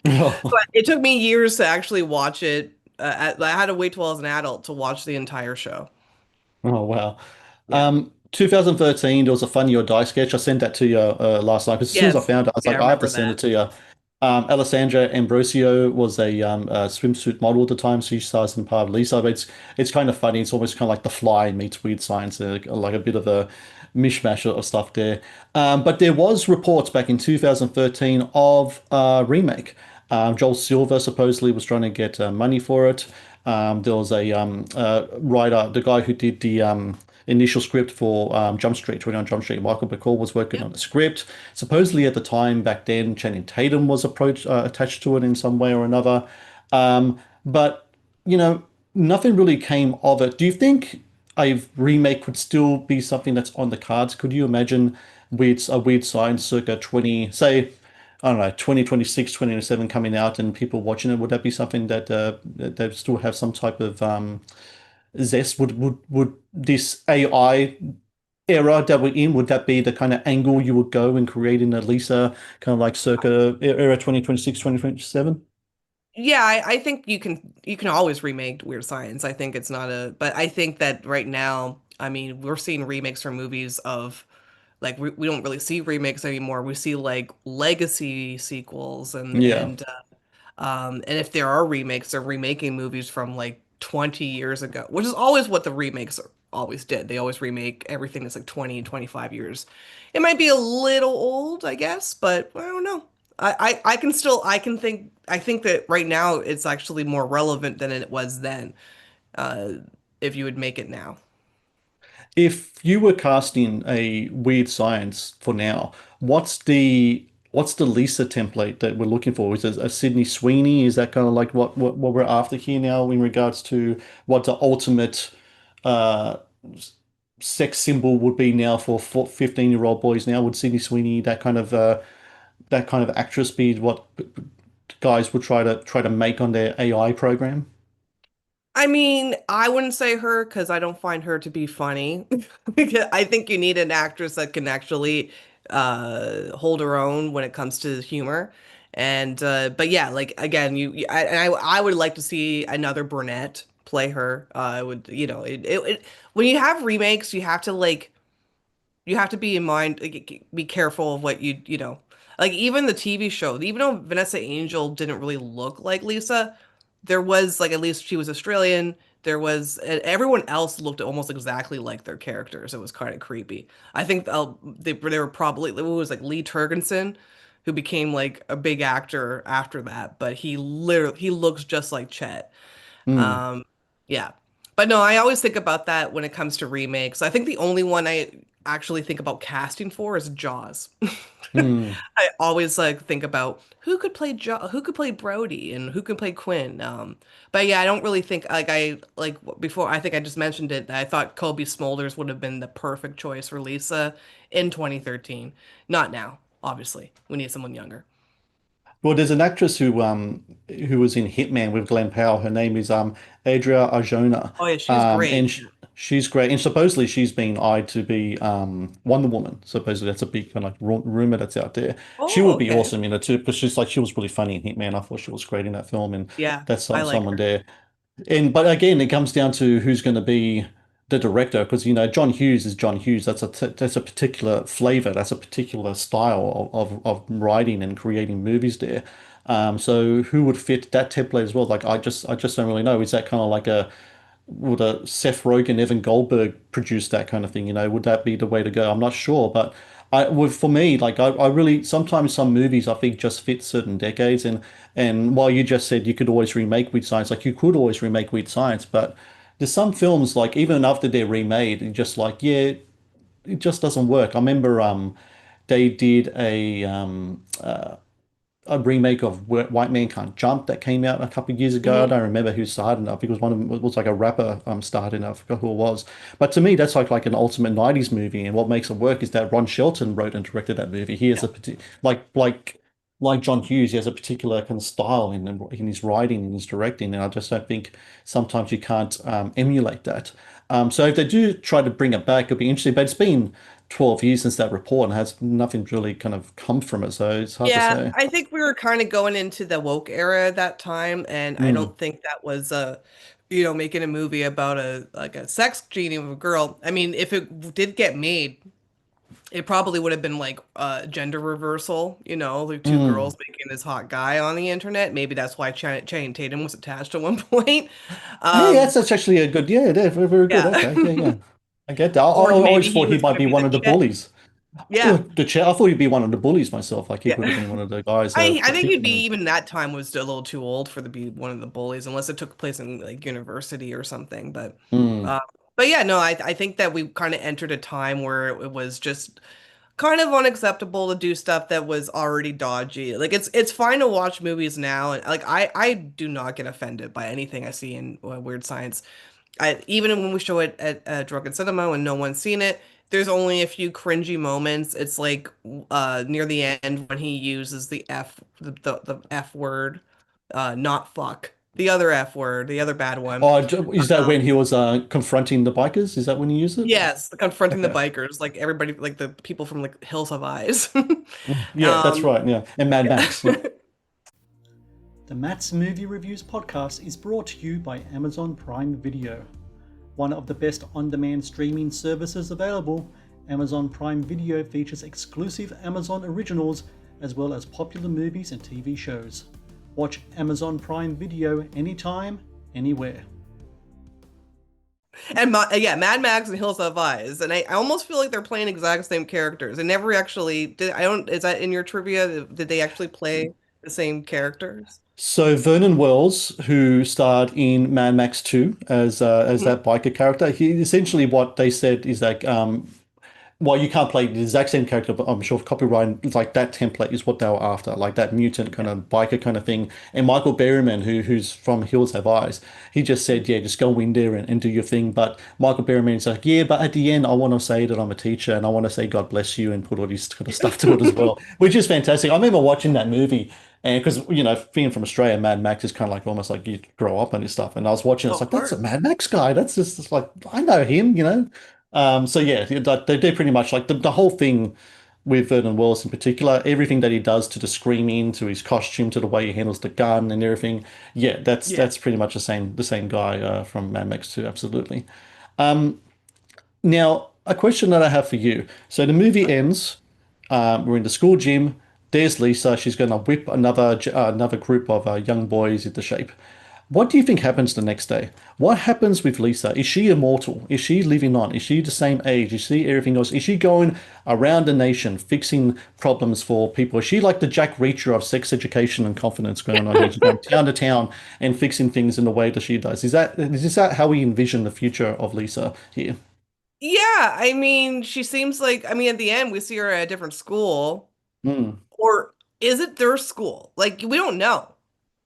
So it took me years to actually watch it. I had to wait till I was an adult to watch the entire show. Oh wow. Yeah. 2013, there was a Funny or Die sketch. I sent that to you last night because as soon as I Yes. found it, I was Yeah, like, I I have to remember send it that. to you. Alessandra Ambrosio was a swimsuit model at the time. So she stars in part of Lisa. But it's kind of funny. It's almost kind of like The Fly meets Weird Science, like a bit of a mishmash of stuff there. But there was reports back in 2013 of a remake. Joel Silver supposedly was trying to get money for it. There was a writer, the guy who did the initial script for Jump Street, 21 Jump Street, Michael Bacall was working Yep. on the script. Supposedly at the time back then, Channing Tatum was attached to it in some way or another. But, you know, nothing really came of it. Do you think a remake could still be something that's on the cards? Could you imagine a Weird Science circa 20, say, I don't know, 2026, 2027 coming out and people watching it? Would that be something that still have some type of zest? Would this AI era that we're in, would that be the kind of angle you would go in creating a Lisa kind of like circa era 2026, 2027? Yeah, I think you can always remake Weird Science. I think it's not a, but I think that right now, I mean, we're seeing remakes from movies of like we don't really see remakes anymore. We see like legacy sequels Yeah. and if there are remakes, they're remaking movies from like 20 years ago, which is always what the remakes always did. They always remake everything that's like 20, 25 years. It might be a little old, I guess, but I don't know. I can still I think that right now it's actually more relevant than it was then, uh, if you would make it now. If you were casting a Weird Science for now, what's the Lisa template that we're looking for? Is it a Sydney Sweeney? Is that kind of like what we're after here now in regards to what the ultimate uh sex symbol would be now for 15-year-old boys now? Would Sydney Sweeney, that kind of actress, be what guys would try to make on their AI program? I mean, I wouldn't say her because I don't find her to be funny. Because I think you need an actress that can actually hold her own when it comes to humor. And but yeah, like again, I would like to see another brunette play her. I would, when you have remakes, you have to be in mind, like, be careful of what like even the TV show, even though Vanessa Angel didn't really look like Lisa, there was like at least she was Australian. There was and everyone else looked almost exactly like their characters. It was kind of creepy. I think they were probably it was like Lee Turgensen, who became like a big actor after that, but he looks just like Chet. Hmm. Um, yeah. But no, I always think about that when it comes to remakes. I think the only one I actually think about casting for is Jaws. Hmm. I always like think about who could play Brody and who could play Quinn. But yeah, I don't really think before. I think I just mentioned it. I thought Kobe Smulders would have been the perfect choice for Lisa in 2013. Not now, obviously. We need someone younger. Well, there's an actress who was in Hitman with Glenn Powell. Her name is Adria Arjona, Oh yeah, she's great. and she's great. And supposedly she's been eyed to be Wonder Woman. Supposedly that's a big kind of like rumor that's out there. She Oh, would be okay. awesome in it too, because she was really funny in Hitman. I thought she was great in that film, and Yeah, that's I like someone her. there. And but again, it comes down to who's going to be the director, because John Hughes is John Hughes. That's a particular flavor. That's a particular style of writing and creating movies there. So who would fit that template as well? Like I just don't really know. Is that kind of like a would a Seth Rogen, Evan Goldberg produce that kind of thing? Would that be the way to go? I'm not sure, but for me, like I really sometimes some movies I think just fit certain decades, and while you just said you could always remake Weird Science, like you could always remake Weird Science, but there's some films like even after they're remade, it's just like yeah, it just doesn't work. I remember they did a remake of White Man Can't Jump that came out a couple of years ago. I Hmm. don't remember who starred it. I think it was one of them. It was like a rapper starred in it. I forgot who it was. But to me, that's like an ultimate 90s movie. And what makes it work is that Ron Shelton wrote and directed that movie. He has Yeah. a like John Hughes, he has a particular kind of style in his writing and his directing. And I just don't think sometimes you can't emulate that. So if they do try to bring it back, it'll be interesting. But it's been 12 years since that report and has nothing really kind of come from it. So it's hard to Yeah, say. I think we were kind of going into the woke era at that time, and I Mm. don't think that was making a movie about a sex genie of a girl. I mean, if it did get made, it probably would have been like gender reversal, the two Mm. girls making this hot guy on the internet. Maybe that's why Channing Tatum was attached at one point. Hey, Um, that's actually a good, yeah, yeah, very, very good. yeah. Okay, yeah, yeah. I get that. I Or always maybe he thought he was going might to be be one the of the chick. bullies. Yeah. I thought he'd be one of the bullies myself. Like he Yeah. could have been one of the guys I for think you'd picking be him. even that time was a little too old for to be one of the bullies unless it took place in like university or something. Mm. Uh, but yeah, no, I think that we kind of entered a time where it was just kind of unacceptable to do stuff that was already dodgy. Like it's fine to watch movies now, and like I do not get offended by anything I see in Weird Science. Even when we show it at Drunken Cinema when no one's seen it, there's only a few cringy moments. It's like near the end when he uses the F word, not fuck. The other F word, the other bad one. Oh, is that when Um, he was confronting the bikers? Is that when he used it? yes, confronting the Okay. bikers, like everybody, like the people from like Hills Have Eyes. Yeah, that's Um, right. Yeah, and Mad Max. Yeah. yeah. The Matt's Movie Reviews podcast is brought to you by Amazon Prime Video. One of the best on-demand streaming services available, Amazon Prime Video features exclusive Amazon originals as well as popular movies and TV shows. Watch Amazon Prime Video anytime, anywhere. And yeah, Mad Max and Hills Have Eyes, and I almost feel like they're playing exact same characters. I never actually did. I don't. Is that in your trivia? Did they actually play the same characters? So Vernon Wells, who starred in Mad Max 2 as Mhm. that biker character, he essentially what they said is like well, you can't play the exact same character, but I'm sure copyright like that template is what they were after, like that mutant kind Yeah. of biker kind of thing. And Michael Berryman, who's from Hills Have Eyes, he just said, yeah, just go in there and do your thing. But Michael Berryman is like, yeah, but at the end, I want to say that I'm a teacher and I want to say God bless you and put all this kind of stuff to it as well, which is fantastic. I remember watching that movie. And because, being from Australia, Mad Max is kind of like almost like you grow up on this stuff. And I was watching, Oh, it's of like, that's a course. Mad Max guy. That's just it's like, I know him. So yeah, they pretty much like the whole thing with Vernon Wells in particular, everything that he does to the screaming, to his costume, to the way he handles the gun and everything. Yeah, Yeah. that's pretty much the same guy from Mad Max 2, absolutely. Now, a question that I have for you. So the movie ends. We're in the school gym. There's Lisa. She's going to whip another group of young boys into shape. What do you think happens the next day? What happens with Lisa? Is she immortal? Is she living on? Is she the same age? Is she everything else? Is she going around the nation fixing problems for people? Is she like the Jack Reacher of sex education and confidence going on here? She's going town to town and fixing things in the way that she does. Is that how we envision the future of Lisa here? Yeah, I mean, she seems like, I mean, at the end, we see her at a different school. Hmm. Or is it their school? Like, we don't know.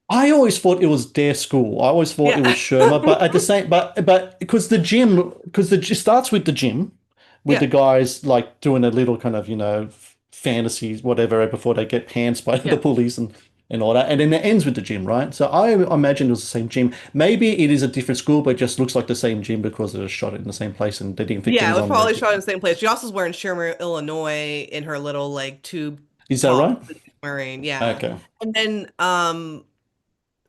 I always thought it was their school. I always thought it was Yeah. Sherma, but at the same, but it starts with the gym, with the Yeah. guys like doing a little kind of fantasies whatever before they get pants by the Yeah. police and all that, and then it ends with the gym, right? So I imagine it was the same gym. Maybe it is a different school, but it just looks like the same gym because it was shot in the same place and they didn't think Yeah, it things was on the. probably shot in the same place. She also is wearing Shermer, Illinois in her little like tube Is that top right? that she's wearing. Yeah. Okay. And then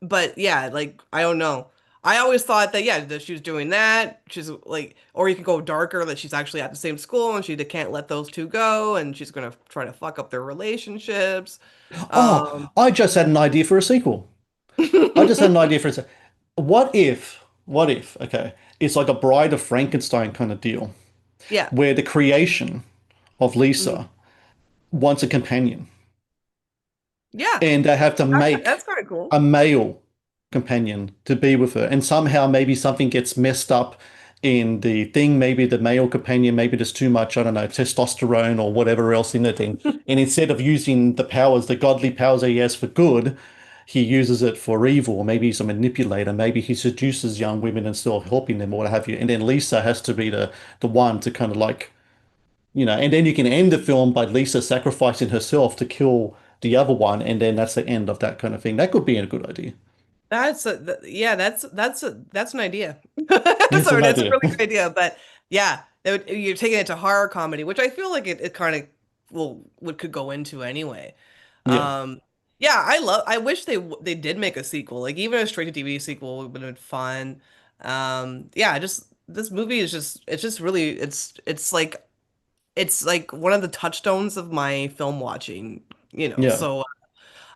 but yeah, like I don't know. I always thought that yeah, that she was doing that. She's like, or you could go darker that she's actually at the same school and she can't let those two go and she's gonna try to fuck up their relationships. Oh, Um I just had an idea for a sequel. I just had an idea for a sequel. What if, okay, it's like a Bride of Frankenstein kind of deal, yeah. where the creation of Mhm. Lisa wants a companion, Yeah. and they have to That's make kind of cool. a male companion to be with her. And somehow maybe something gets messed up in the thing, maybe the male companion, maybe there's too much, I don't know, testosterone or whatever else in the thing. And instead of using the powers, the godly powers that he has for good, he uses it for evil. Or maybe he's a manipulator. Maybe he seduces young women and still helping them or what have you. And then Lisa has to be the one to kind of like, and then you can end the film by Lisa sacrificing herself to kill the other one, and then that's the end of that kind of thing. That could be a good idea. Yeah, that's an idea. It's Sorry, an that's a idea. really good idea. But yeah, you're taking it to horror comedy, which I feel like it kind of would could go into anyway. Yeah. Um, yeah, I wish they did make a sequel, like even a straight to DVD sequel would have been fun. Yeah, just this movie is just it's just really it's like one of the touchstones of my film watching, Yeah. so.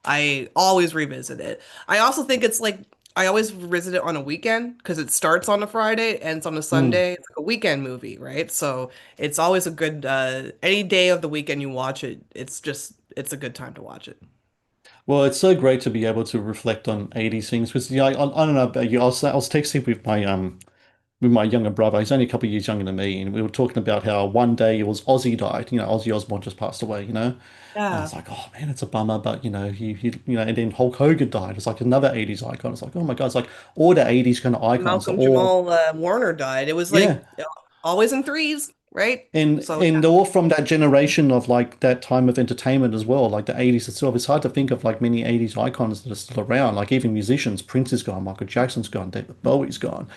I always revisit it. I also think it's like I always revisit it on a weekend because it starts on a Friday, ends on a Mm. Sunday. It's like a weekend movie, right? So it's always a good any day of the weekend you watch it, it's a good time to watch it. Well, it's so great to be able to reflect on 80s things because I don't know about you. I was texting with my younger brother. He's only a couple of years younger than me, and we were talking about how one day it was Ozzy died. Ozzy Osbourne just passed away. I Yeah. was like, oh man, it's a bummer, but and then Hulk Hogan died. It's like another 80s icon. It's like, oh my God, it's like all the 80s kind of icons are Malcolm all, Jamal Warner died. It was yeah. like always in threes, right? And So and they're all from that generation of like that time of entertainment as well, like the 80s itself. It's hard to think of like many 80s icons that are still around, like even musicians. Prince is gone, Michael Jackson's gone, David Bowie's gone.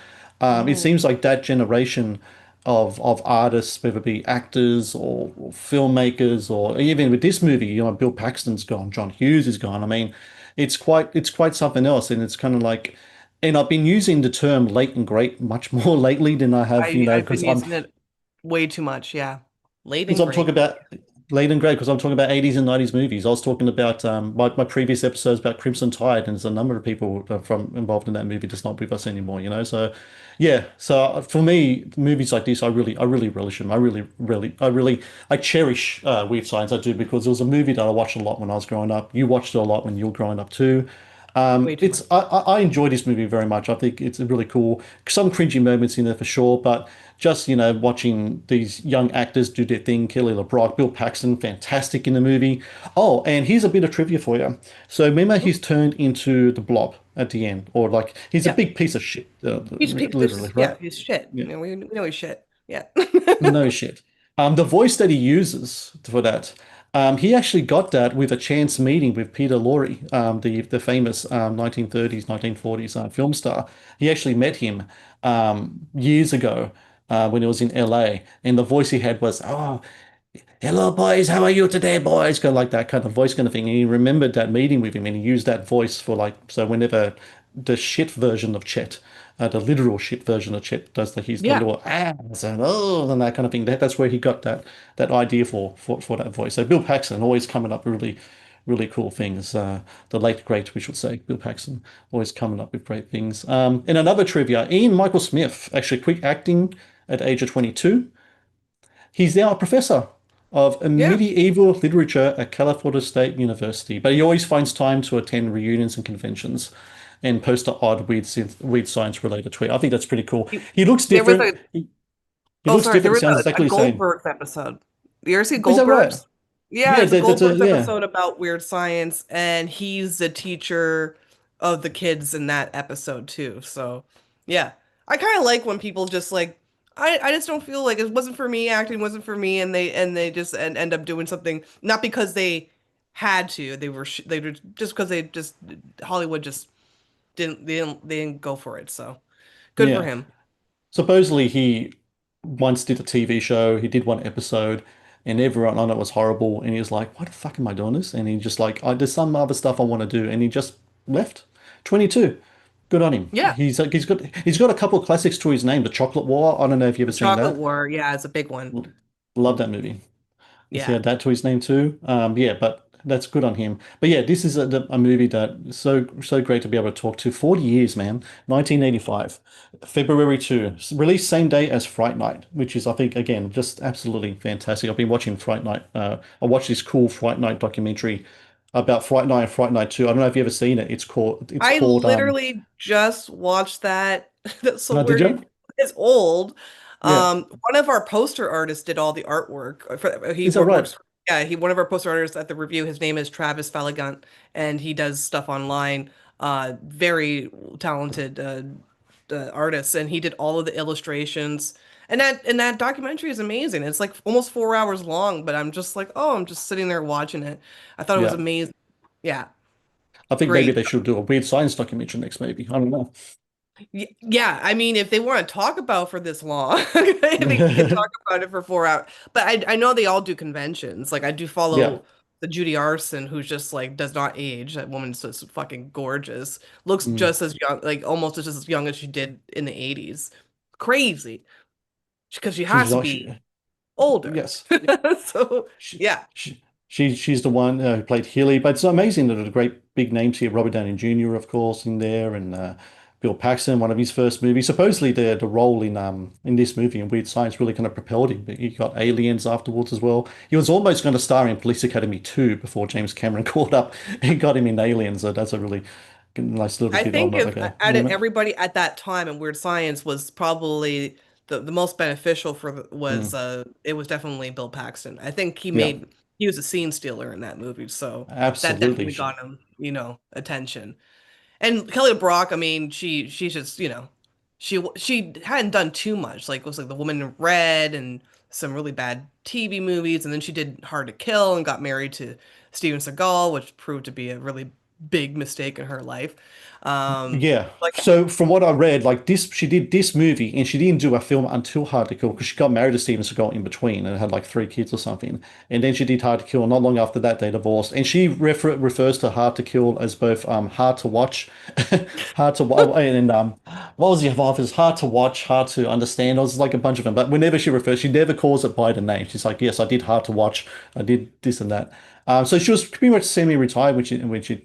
It yeah. seems like that generation of artists, whether it be actors or filmmakers, or even with this movie, Bill Paxton's gone, John Hughes is gone. I mean, it's quite something else, and it's kind of like, and I've been using the term late and great much more lately than I have, I've been because I'm using it way too much. Yeah. Late because and I'm talking great. about late and great because I'm talking about 80s and 90s movies. I was talking about my previous episodes about Crimson Tide, and there's a number of people from involved in that movie that's not with us anymore. So yeah. So for me, movies like this, I really relish them. I cherish Weird Science. I do because it was a movie that I watched a lot when I was growing up. You watched it a lot when you were growing up too. Way too It's much. I enjoy this movie very much. I think it's really cool. Some cringy moments in there for sure, but just watching these young actors do their thing. Kelly LeBrock, Bill Paxton, fantastic in the movie. Oh, and here's a bit of trivia for you. So remember, he's turned into the Blob at the end, or like he's a Yeah. big piece of shit, literally, right? Yeah, he's shit. Yeah. We know he's shit. Yeah. No shit. The voice that he uses for that, he actually got that with a chance meeting with Peter Lorre, the famous 1930s, 1940s film star. He actually met him years ago when he was in LA, and the voice he had was, "Oh, hello, boys. How are you today, boys?" Kind of like that kind of voice kind of thing. And he remembered that meeting with him, and he used that voice for like so whenever the shit version of Chet, the literal shit version of Chet does the Yeah. little and oh and that kind of thing. That's where he got that idea for that voice. So Bill Paxton always coming up really cool things. The late great, we should say, Bill Paxton, always coming up with great things. In another trivia, Ian Michael Smith actually quit acting at age of 22. He's now a professor of Yeah. medieval literature at California State University, but he always finds time to attend reunions and conventions and post the odd weird science related tweet. I think that's pretty cool. He- He looks There was different. a He Oh, looks sorry. There different, was sounds a exactly the same. Goldbergs episode. You ever see Is that right? Goldbergs? Yeah, Yeah, it's a that's a Goldbergs yeah. episode about weird science, and he's the teacher of the kids in that episode too. So, yeah, I kind of like when people just like, I just don't feel like it wasn't for me. Acting wasn't for me, and they just end up doing something not because they had to. They were just because they just Hollywood just they didn't go for it. So good for Yeah. him. Supposedly he once did a TV show, he did one episode, and everyone on it was horrible, and he was like, why the fuck am I doing this? And he just like, there's some other stuff I want to do, and he just left. 22. Good on him. Yeah. He's got a couple of classics to his name. The Chocolate War. I don't know if you've ever The seen Chocolate that. War, yeah, it's a big one. Love that movie. He Yeah. had that to his name too. Yeah, but that's good on him. But yeah, this is a movie that is so great to be able to talk to. 40 years, man. 1985, February 2, released same day as Fright Night, which is I think again just absolutely fantastic. I've been watching Fright Night. I watched this cool Fright Night documentary about Fright Night and Fright Night 2. I don't know if you've ever seen it. It's I called literally just watched that. That's so did weird. you? It's old. Yeah. One of our poster artists did all the artwork. He Is that right? works. Yeah, he one of our poster artists at the Review. His name is Travis Faligant, and he does stuff online. Very talented artist, and he did all of the illustrations. And that documentary is amazing. It's like almost 4 hours long, but I'm just like, oh, I'm just sitting there watching it. I thought it was Yeah. amazing. Yeah, I think maybe great. they should do a weird science documentary next, maybe. I don't know. Yeah, I mean, if they want to talk about for this long, they can talk about it for 4 hours. But I know they all do conventions. Like I do Yeah. follow the Judy Arson, who's just like does not age. That woman's just fucking gorgeous. Looks Mm. just as young, like almost just as young as she did in the 80s. Crazy. Because she She's has to not. be older. Yes. So She, yeah. she's the one who played Healy, but it's amazing that the great big names here, Robert Downey Jr., of course, in there, and Bill Paxton, one of his first movies. Supposedly, the role in this movie in Weird Science really kind of propelled him. But he got Aliens afterwards as well. He was almost going to star in Police Academy 2 before James Cameron caught up and got him in Aliens. So that's a really nice little I bit of think if like a out of moment. everybody at that time in Weird Science was probably the most beneficial was Mm. it was definitely Bill Paxton. I think Yeah, he was a scene stealer in that movie, so that absolutely. definitely got him, attention. And Kelly Brock, I mean, she's just, she hadn't done too much. Like it was like The Woman in Red and some really bad TV movies, and then she did Hard to Kill and got married to Steven Seagal, which proved to be a really big mistake in her life. Um, Yeah. like So from what I read, like this, she did this movie, and she didn't do a film until Hard to Kill because she got married to Steven Seagal in between and had like three kids or something. And then she did Hard to Kill. And not long after that, they divorced. And she refers to Hard to Kill as both hard to watch, hard to watch, and what was the other? Hard to watch, hard to understand. It was like a bunch of them. But whenever she refers, she never calls it by the name. She's like, yes, I did Hard to Watch. I did this and that. So she was pretty much semi-retired when she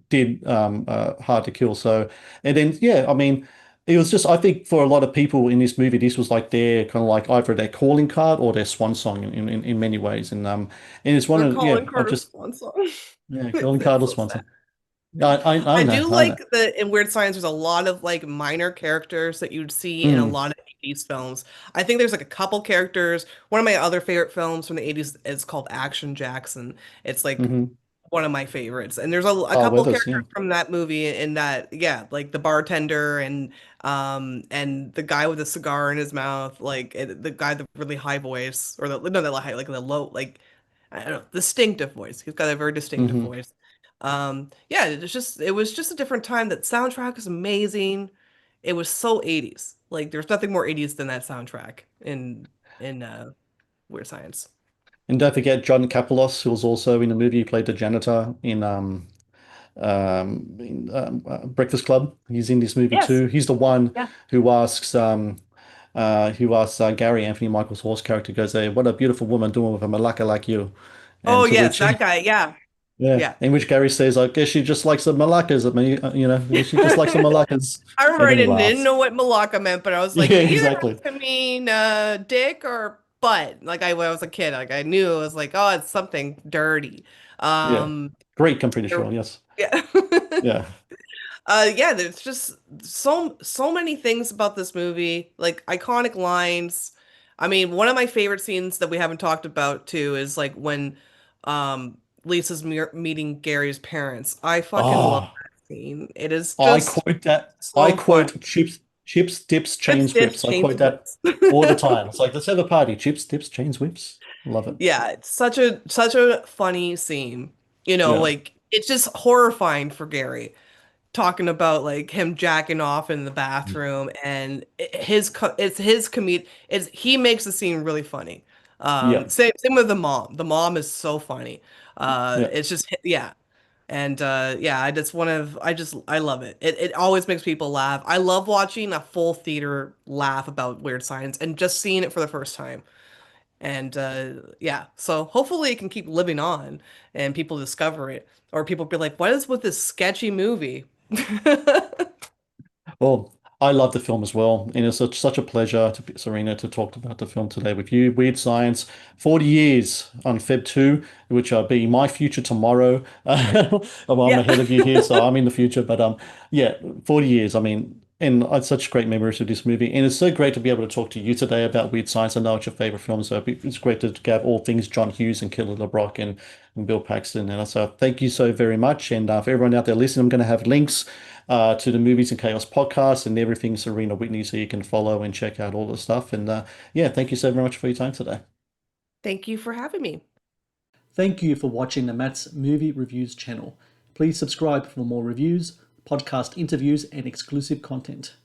did Hard to Kill. So, and then yeah, I mean, it was just I think for a lot of people in this movie, this was like their kind of like either their calling card or their swan song in many ways. And it's one they're of yeah, calling I Carter just Swan song. yeah, calling It's card or so swan sad. song. Yeah, I I know, do I know. like that in Weird Science, there's a lot of like minor characters that you'd see in a Mm, lot of 80s films. I think there's like a couple characters. One of my other favorite films from the 80s is called Action Jackson. It's like hmm. one of my favorites. And there's a Oh, couple Weathers, characters yeah. from that movie in that, yeah, like the bartender and the guy with the cigar in his mouth, like the guy with the really high voice or the no, the high, like the low, like I don't know, distinctive voice. He's got a very distinctive Hmm. voice. Yeah, it was just a different time. That soundtrack is amazing. It was so 80s. Like there's nothing more 80s than that soundtrack in Weird Science. And don't forget John Kapelos, who was also in the movie. He played the janitor in Breakfast Club. He's in this movie Yes. too. He's the one Yeah. who asks Gary Anthony Michael's horse character goes, "Hey, what a beautiful woman doing with a malacca like you." Oh And to yes, which that he guy. Yeah. Yeah, Yeah. in which Gary says, I guess she just likes the malakas. I mean, she just likes the malakas. I remember And I then he didn't laughs. know what Malacca meant, but I was like, Yeah, it either exactly. has to mean dick or butt. Like when I was a kid, like I knew it was like, oh, it's something dirty. Yeah. Um, Greek, I'm pretty sure. Yes. yeah. Yeah. Yeah, there's just so many things about this movie, like iconic lines. I mean, one of my favorite scenes that we haven't talked about too is like when Lisa's meeting Gary's parents. I fucking love Oh, that scene. It is I just quote that. I so fun. quote chips, dips, Chips, chains, dips, whips. I chains, quote that whips. all the time. It's like, let's have a party. Chips, dips, chains, whips. Love it. Yeah, it's such a funny scene. Yeah. Like it's just horrifying for Gary, talking about like him jacking off in the bathroom and it's his comedic it's he makes the scene really funny. Yeah. Same with the mom. The mom is so funny. Yeah. It's just yeah. And yeah, I love it. It always makes people laugh. I love watching a full theater laugh about Weird Science and just seeing it for the first time. And yeah, so hopefully it can keep living on and people discover it or people be like, what is with this sketchy movie? Well, I love the film as well, and it's such a pleasure to Serena to talk about the film today with you. Weird Science, 40 years on Feb 2, which will be my future tomorrow. Well, I'm Yeah. ahead of you here, so I'm in the future. But yeah, 40 years. I mean, and I had such great memories of this movie, and it's so great to be able to talk to you today about Weird Science. I know it's your favorite film, so it's great to have all things John Hughes and Killer LeBrock and Bill Paxton. And so thank you so very much. And for everyone out there listening, I'm going to have links to the Movies and Chaos podcast and everything Serena Whitney, so you can follow and check out all the stuff. And yeah, thank you so very much for your time today. Thank you for having me. Thank you for watching the Matt's Movie Reviews channel. Please subscribe for more reviews, podcast interviews, and exclusive content.